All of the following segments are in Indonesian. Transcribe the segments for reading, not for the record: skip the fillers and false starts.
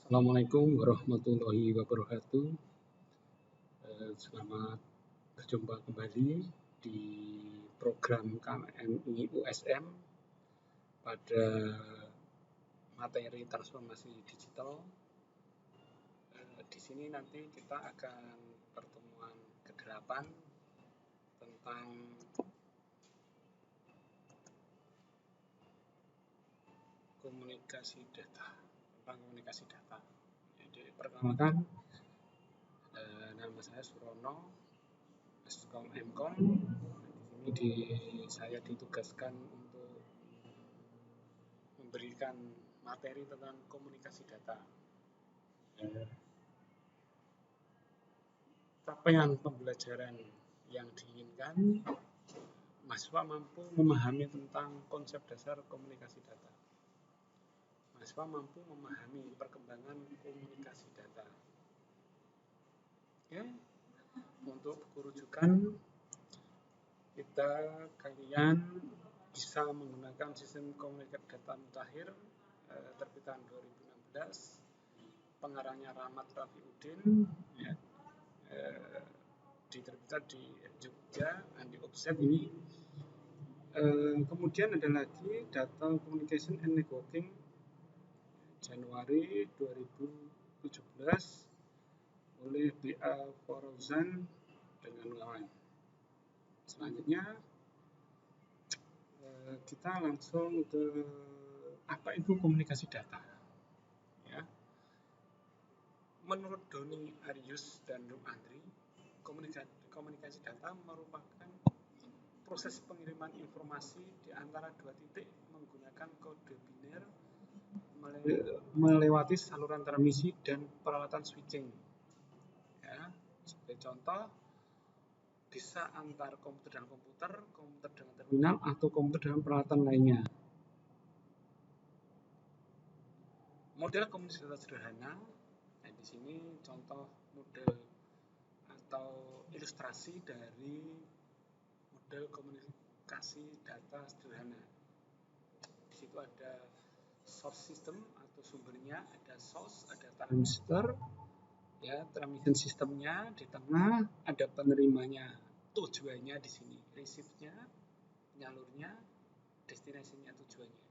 Assalamualaikum warahmatullahi wabarakatuh. Selamat berjumpa kembali di program KMI USM pada materi transformasi digital. Di sini nanti kita akan pertemuan ke-8 tentang komunikasi data. Jadi perkenalkan, nama saya Surono, Skom Mkom. Di sini saya ditugaskan untuk memberikan materi tentang komunikasi data. Capaian pembelajaran yang diinginkan, mahasiswa mampu memahami tentang konsep dasar komunikasi data. Mahasiswa mampu memahami perkembangan komunikasi data. Ya, untuk rujukan, kalian bisa menggunakan sistem komunikasi data mutakhir terbitan 2016, pengarangnya Rahmat Rafiuddin, diterbitkan di Jogja, di offset ini. Kemudian ada lagi Data Communication and Networking Januari 2017 oleh B.A. Fauzan dengan kawan. Selanjutnya kita langsung ke apa itu komunikasi data. Ya. Menurut Doni Arius dan Rum Andri, komunikasi data merupakan proses pengiriman informasi di antara dua titik menggunakan kode biner melewati saluran transmisi dan peralatan switching. Ya, sebagai contoh, bisa antar komputer dengan komputer, komputer dengan terminal, atau komputer dengan peralatan lainnya. Model komunikasi data sederhana. Di sini contoh model atau ilustrasi dari model komunikasi data sederhana. Di situ ada source system atau sumbernya, ada source, ada transmitter, ya, transmission sistemnya di tengah, ada penerimanya, tujuannya di sini, receive-nya, penyalurnya, destinasinya, tujuannya.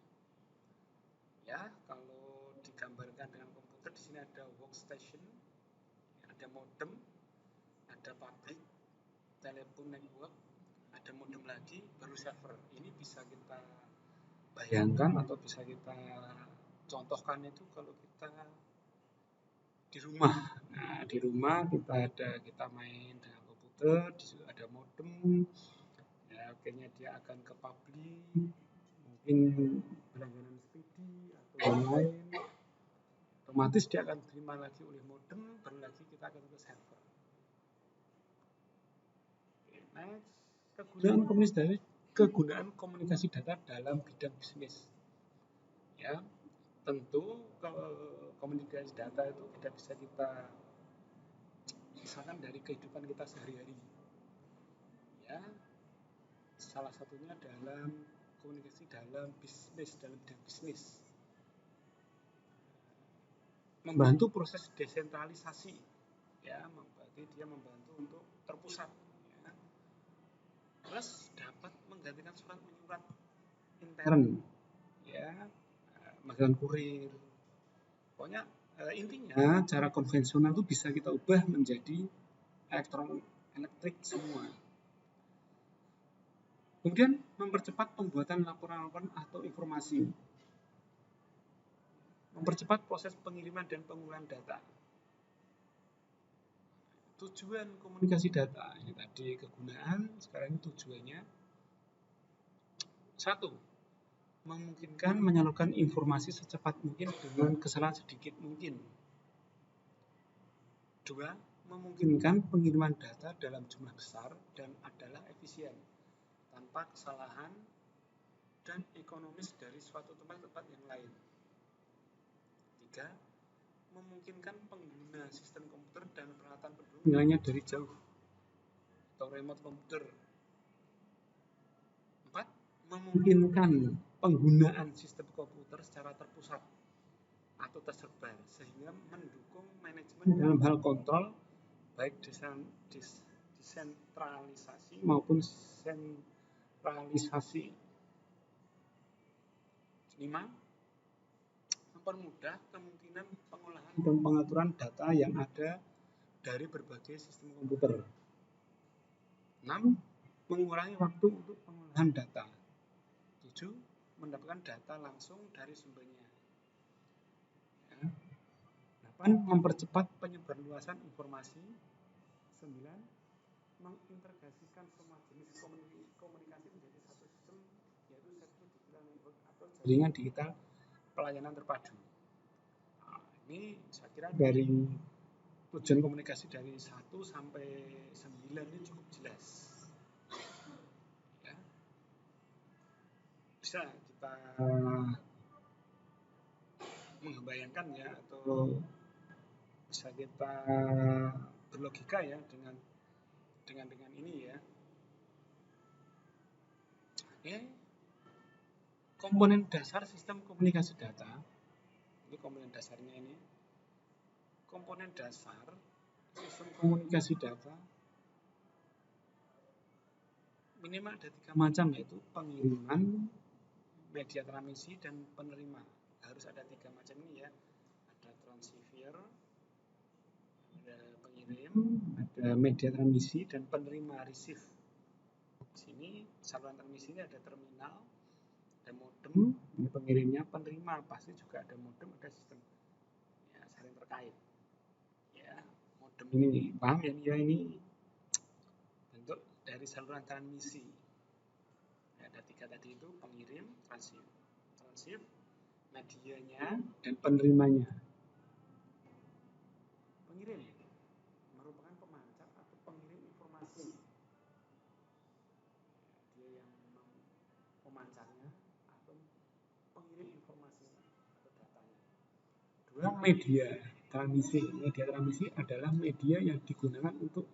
Ya, kalau digambarkan dengan komputer, di sini ada workstation, ada modem, ada public telepon network, ada modem lagi, baru server. Ini bisa kita bayangkan atau bisa kita contohkan itu kalau kita di rumah. Nah, di rumah kita main dengan komputer, di situ ada modem. Ya, akhirnya dia akan ke public, mungkin berlangganan speedy atau yang lain. Otomatis dia akan terima lagi oleh modem, baru lagi kita akan ke server. Next, kegunaan komunikasi data dalam bidang bisnis. Ya, tentu komunikasi data itu tidak bisa kita misalkan dari kehidupan kita sehari-hari. Ya, salah satunya dalam komunikasi dalam bisnis, dalam bidang bisnis. Membantu proses desentralisasi. Ya, berarti dia membantu untuk terpusat. Ya. Terus dapat menggantikan surat menyurat intern. Ya, magang kurir. Pokoknya intinya cara konvensional itu bisa kita ubah menjadi elektrik semua. Kemudian mempercepat pembuatan laporan-laporan atau informasi. Mempercepat proses pengiriman dan pengumpulan data. Tujuan komunikasi data, ini tadi kegunaan, sekarang ini tujuannya. 1. Memungkinkan menyalurkan informasi secepat mungkin dengan kesalahan sedikit mungkin. 2. Memungkinkan pengiriman data dalam jumlah besar dan adalah efisien, tanpa kesalahan dan ekonomis dari suatu tempat yang lain. 3. Memungkinkan pengguna sistem komputer dan peralatan pendukungnya dari jauh atau remote komputer. 4. Memungkinkan penggunaan sistem komputer secara terpusat. atau tersebar, sehingga mendukung manajemen dalam hal kontrol baik desentralisasi maupun sentralisasi. 5. Mempermudah kemungkinan pengolahan dan pengaturan data yang ada dari berbagai sistem komputer. 6. Mengurangi waktu untuk pengolahan data. 7. Mendapatkan data langsung dari sumbernya. 8. Mempercepat penyebarluasan informasi. 9. Mengintegrasikan semua jenis komunikasi menjadi satu sistem, yaitu Circuit Digital Network atau jaringan digital pelayanan terpadu. Nah, ini saya kira dari tujuan komunikasi dari 1 sampai 9 ini cukup jelas. Ya. Bisa kita membayangkan ya, atau bisa kita berlogika ya dengan ini ya. Oke. Komponen dasar sistem komunikasi data. Ini komponen dasarnya ini. Komponen dasar sistem komunikasi data minimal ada 3 macam, yaitu pengiriman, media transmisi, dan penerima. Harus ada 3 macam ini ya. Ada transceiver, ada pengirim, ada media transmisi, dan penerima receive. Di sini saluran transmisi ini ada terminal, ada modem, ini pengirimnya, penerima pasti juga ada modem, ada sistem ya, saling terkait. Ya, modem ini paham ya, ini bentuk dari saluran transmisi. Ya, ada 3 tadi itu, pengirim, transif, medianya, dan penerimanya. Pengirim merupakan pemancar atau pengirim informasi. Dia yang pemancarnya atau pengirim informasinya atau datanya. 2. Media transmisi. Media transmisi adalah media yang digunakan untuk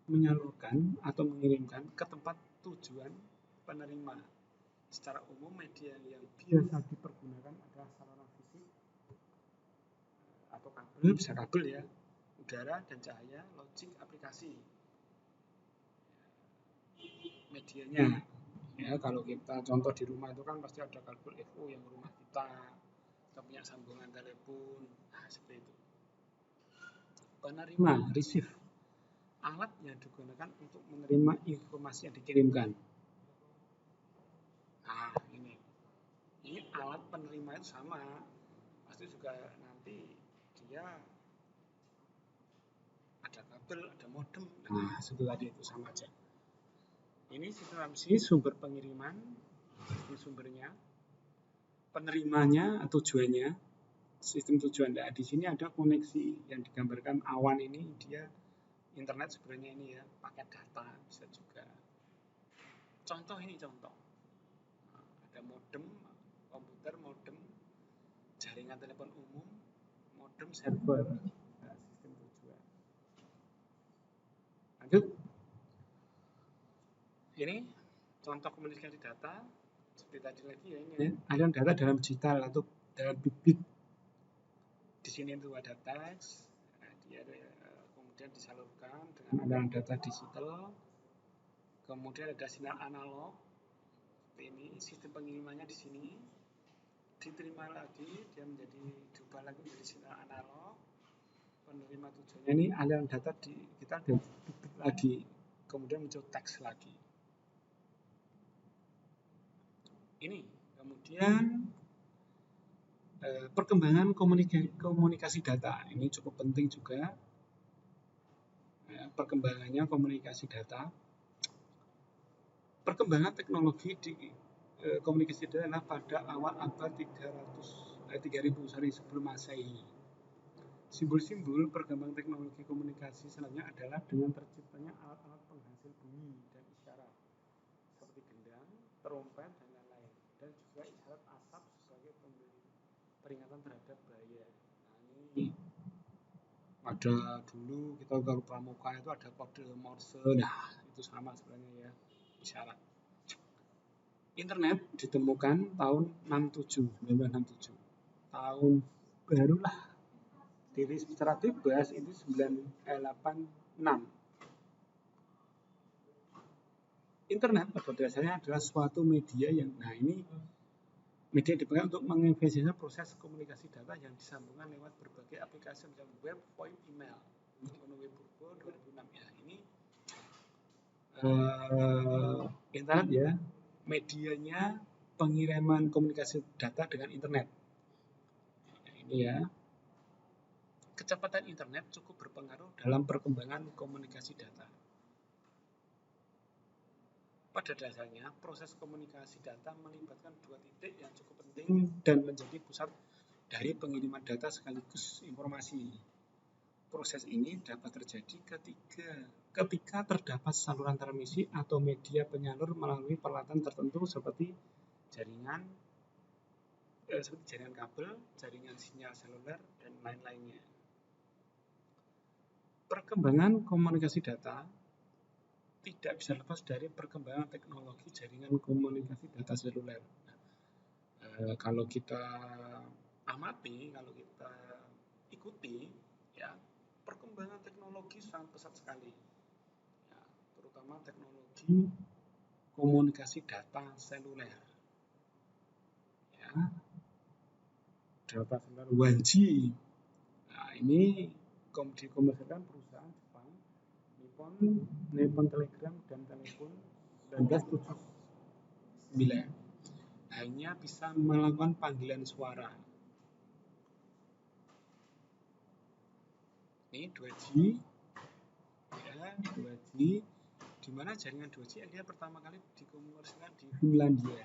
menyalurkan atau mengirimkan ke tempat tujuan penerima. Secara umum media yang biasa dipergunakan adalah saluran fisik atau kabel, bisa kabel ya, udara dan cahaya, logik, aplikasi. Medianya ya, kalau kita contoh di rumah itu kan pasti ada kabel FO yang rumah kita punya sambungan telepon, nah seperti itu. Penerima, receive, alat yang digunakan untuk menerima informasi yang dikirimkan. Nah ini alat penerima itu sama, pasti juga nanti dia ada kabel, ada modem, nah setelah itu sama aja. Ini sistem sumber pengiriman, ini sumbernya, penerimanya, tujuannya, sistem tujuan. Nah, di sini ada koneksi yang digambarkan awan ini, dia internet sebenarnya ini ya, paket data bisa juga. Contoh ini contoh. Nah, ada modem, komputer, modem, jaringan telepon umum, modem server, nah, sistem tujuan. Lanjut. Ini contoh komunikasi data seperti tadi lagi ya, ini aliran data dalam digital atau dalam bit. Di sini itu ada teks, nah, dia kemudian disalurkan dengan aliran data digital, kemudian ada sinyal analog. Ini sistem pengirimannya di sini diterima lagi, dia diubah lagi menjadi sinyal analog. Penerima tujuannya ini aliran data kita dan bit lagi, kemudian muncul teks lagi. Ini kemudian perkembangan komunikasi data ini cukup penting juga. Perkembangannya komunikasi data, perkembangan teknologi di komunikasi data adalah pada awal abad 3000 sebelum Masehi. Simbol-simbol perkembangan teknologi komunikasi selanjutnya adalah dengan terciptanya alat-alat penghasil bunyi dan isyarat seperti gendang, trompet, dan lain-lain, dan juga isyarat asap sebagai peringatan terhadap bahaya. Nah, ini ada dulu kita kalau pramuka itu ada kode Morse, nah itu sama sebenarnya ya, isyarat. Internet ditemukan tahun 1967. Tahun barulah dirilis secara bebas itu 986. Internet pada dasarnya adalah suatu media yang, nah ini media dipakai untuk menginvestigasi proses komunikasi data yang disambungkan lewat berbagai aplikasi misalnya web, VoIP, email. Web Purbo 2006 ya. Ini internet ya, medianya pengiriman komunikasi data dengan internet. Nah, ini ya. Kecepatan internet cukup berpengaruh dalam perkembangan komunikasi data. Pada dasarnya, proses komunikasi data melibatkan dua titik yang cukup penting dan menjadi pusat dari pengiriman data sekaligus informasi. Proses ini dapat terjadi ketika terdapat saluran transmisi atau media penyalur melalui peralatan tertentu seperti jaringan kabel, jaringan sinyal seluler, dan lain-lainnya. Perkembangan komunikasi data tidak bisa lepas dari perkembangan teknologi jaringan komunikasi data seluler. Kalau kita amati, kalau kita ikuti, ya perkembangan teknologi sangat pesat sekali, ya, terutama teknologi komunikasi data seluler. Ya, data seluler 1G. Nah, ini dikomersilkan perusahaan Jepang, Nippon Telegram dan Telepon 1979. Hanya bisa melakukan panggilan suara. Ini 2G, ya 2G, di mana jaringan 2G dia pertama kali dikomersilkan di Finlandia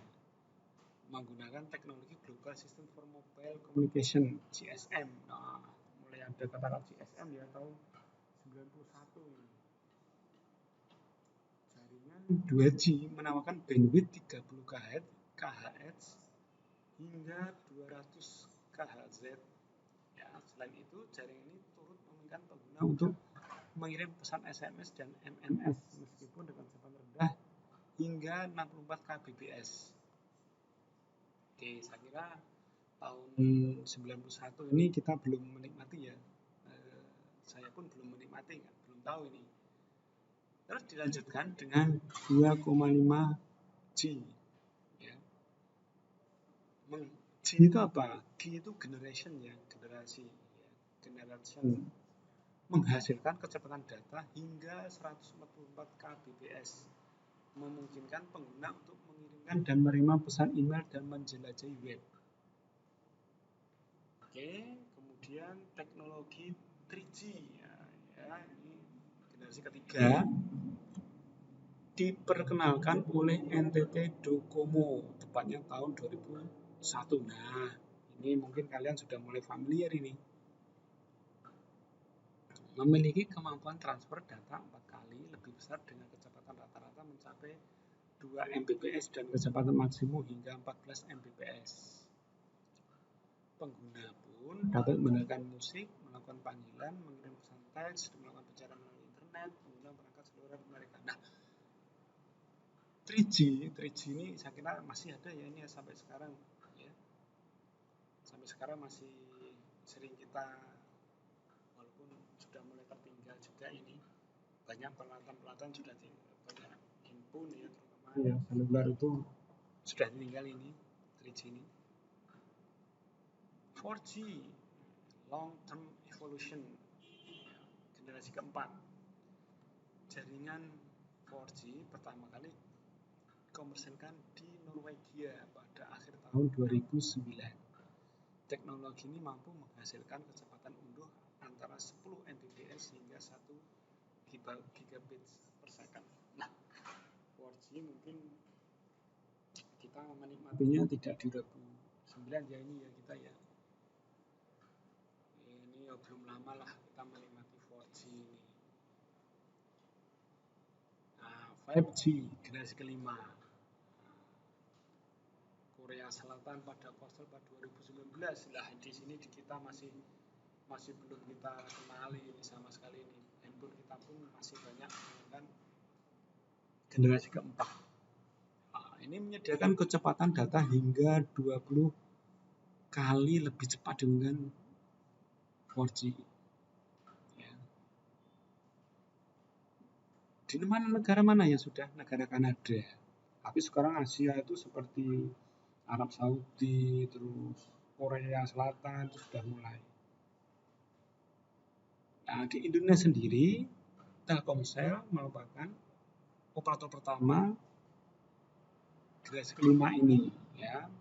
menggunakan teknologi Global System for Mobile Communication (GSM). Nah, mulai ada kata GSM ya tahun 91 ini. Jaringan 2G menawarkan bandwidth 30 kHz hingga 200 kHz. Ya, selain itu, jaringan ini turut memungkinkan pengguna untuk mengirim pesan SMS dan MMS meskipun dengan kecepatan rendah hingga 64 kbps. Oke, saya kira tahun 91 ini kita belum menikmati ya. Saya pun belum menikmati, belum tahu ini. Terus dilanjutkan dengan 2,5G. Ya. G itu apa? G itu generation ya, generasi. Ya. Generation menghasilkan kecepatan data hingga 144 kbps, memungkinkan pengguna untuk mengirimkan dan menerima pesan email dan menjelajahi web. Oke, kemudian teknologi 3G ya, ini generasi ketiga diperkenalkan oleh NTT Docomo tepatnya tahun 2001. Nah, ini mungkin kalian sudah mulai familiar ini. Memiliki kemampuan transfer data 4 kali lebih besar dengan kecepatan rata-rata mencapai 2 Mbps dan kecepatan maksimum hingga 14 Mbps. Pengguna pun dapat mendengarkan musik, melakukan panggilan, mengirim pesan teks, melakukan pencarian melalui internet, menggunakan perangkat seluler mereka. Nah, 3G ini saya kira masih ada ya ini ya, sampai sekarang ya. Sampai sekarang masih sering kita, walaupun sudah mulai tertinggal juga ini, banyak peralatan sudah banyak handphone ya, terutama ya seluler itu sudah tinggal ini 3G ini. 4G long term evolution generasi keempat. Jaringan 4G pertama kali dikomersilkan di Norwegia pada akhir tahun 2009. Teknologi ini mampu menghasilkan kecepatan unduh antara 10 Mbps hingga 1 gigabits per second. Nah, 4G mungkin kita menikmatinya tidak di 2009 ya ini ya kita ya. Ini ya belum lama lah kita menikmati 4G ini. Nah, 5G generasi kelima. Korea Selatan pada kuartal 2019 lah, di sini kita masih belum kita kenali ini sama sekali ini. Handphone kita pun masih banyak menggunakan generasi keempat. Nah, ini menyediakan kecepatan data hingga 20 kali lebih cepat dengan 4G. Ya. Di negara mana yang sudah? Negara Kanada. Tapi sekarang Asia itu seperti Arab Saudi, terus Korea Selatan itu sudah mulai. Nah, di Indonesia sendiri, Telkomsel merupakan operator pertama generasi kelima ini, ya.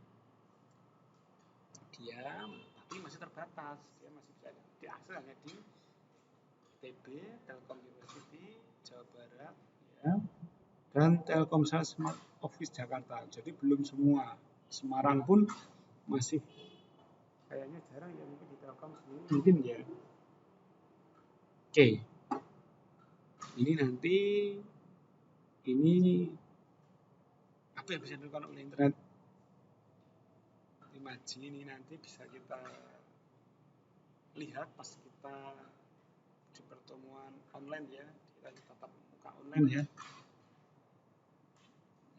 Dia tapi masih terbatas, dia masih bisa diakses hanya di ITB, Telkom University, Jawa Barat, ya, dan Telkomsel Smart Office Jakarta. Jadi belum semua. Semarang pun masih kayaknya jarang ya, mungkin di Telkom sendiri mungkin ya. Oke, ini nanti ini apa yang bisa dilakukan oleh internet 5G ini nanti bisa kita lihat pas kita di pertemuan online ya, kita tatap muka online ya.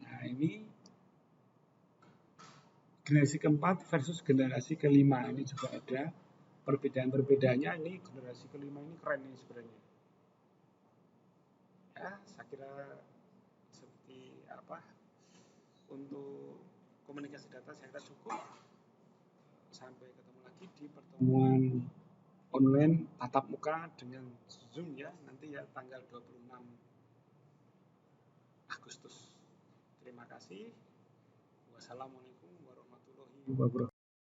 Nah, ini generasi keempat versus generasi kelima, ini juga ada perbedaan-perbedaannya. Ini generasi kelima ini keren nih sebenarnya. Ya, saya kira seperti apa untuk komunikasi data saya kira cukup. Sampai ketemu lagi di pertemuan online tatap muka dengan Zoom ya, nanti ya tanggal 26 Agustus. Terima kasih. Wassalamualaikum warahmatullahi wabarakatuh.